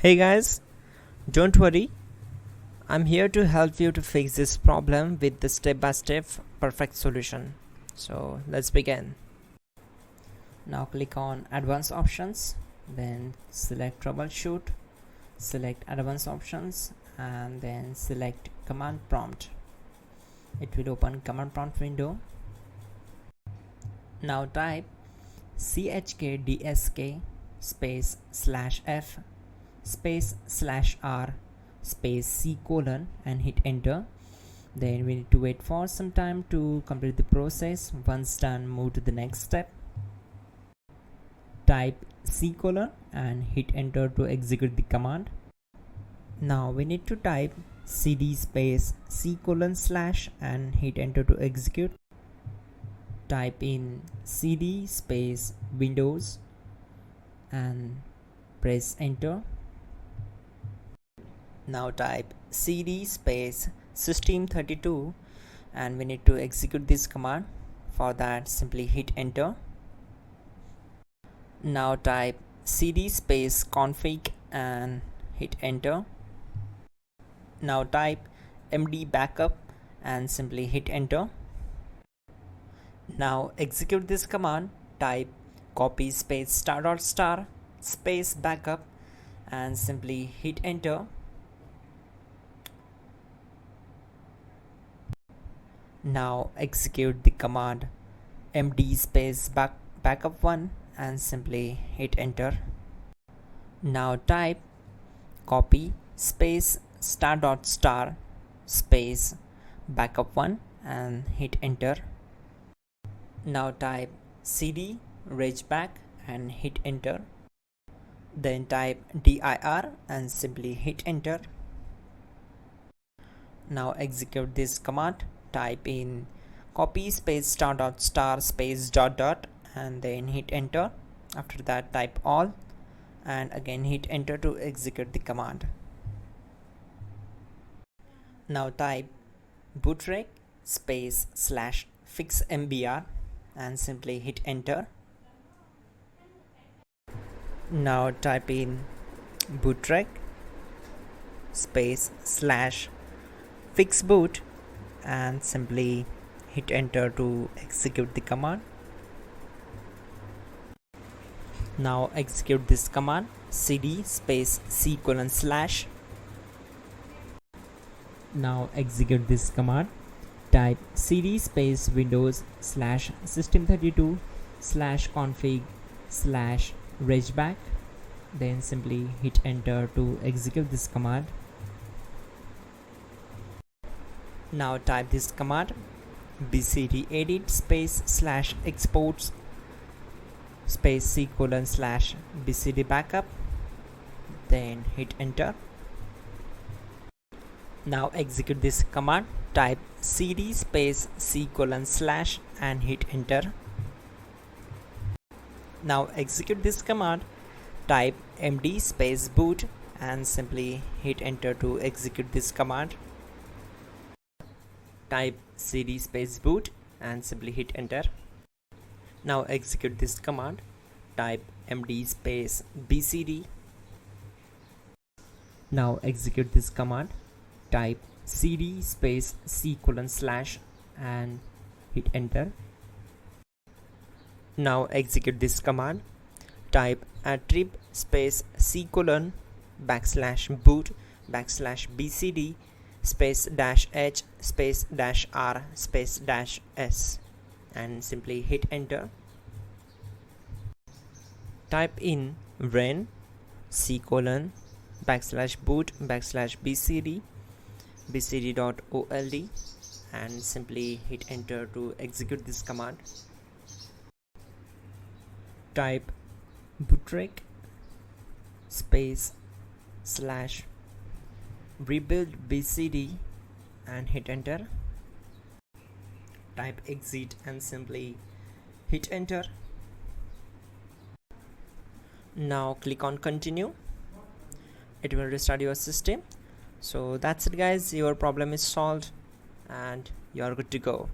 Hey guys, don't worry, I'm here to help you to fix this problem with the step-by-step perfect solution. So let's begin. Now click on advanced options, then select troubleshoot, select advanced options and then select command prompt. It will open command prompt window. Now type chkdsk space /f space /r space c colon and hit enter. Then we need to wait for some time to complete the process. Once done, move to the next step. Type c colon and hit enter to execute the command. Now we need to type cd space c colon / and hit enter to execute. Type in cd space windows and press enter. Now type cd space system32 and we need to execute this command. For that, simply hit enter. Now type cd space config and hit enter. Now type md backup and simply hit enter. Now execute this command. Type copy space ** space backup and simply hit enter. Now execute the command md space backup1 and simply hit enter. Now type copy space ** space backup1 and hit enter. Now type cd regback and hit enter. Then type dir and simply hit enter. Now execute this command. Type in copy space ** space ... and then hit enter. After that, type all and again hit enter to execute the command. Now type bootrec space /fixmbr and simply hit enter. Now type in bootrec space /fixboot and simply hit enter to execute the command. Now execute this command cd space c colon /. Now execute this command. Type cd space windows /system32 /config /regback. Then simply hit enter to execute this command. Now type this command bcdedit space /exports space c colon /bcd backup. Then hit enter. Now execute this command. Type cd space c colon / and hit enter. Now execute this command. Type md space boot and simply hit enter to execute this command. Type cd space boot and simply hit enter. Now execute this command. Type md space bcd. Now execute this command. Type cd space c colon / and hit enter. Now execute this command. Type attrib space c colon /boot /bcd space -h space -r space -s and simply hit enter. Type in ren c colon /boot /bcd bcd.old and simply hit enter to execute this command. Type bootrec space /rebuild bcd and hit enter. Type exit and simply hit enter. Now click on continue. It will restart your system. So that's it guys, your problem is solved and you're good to go.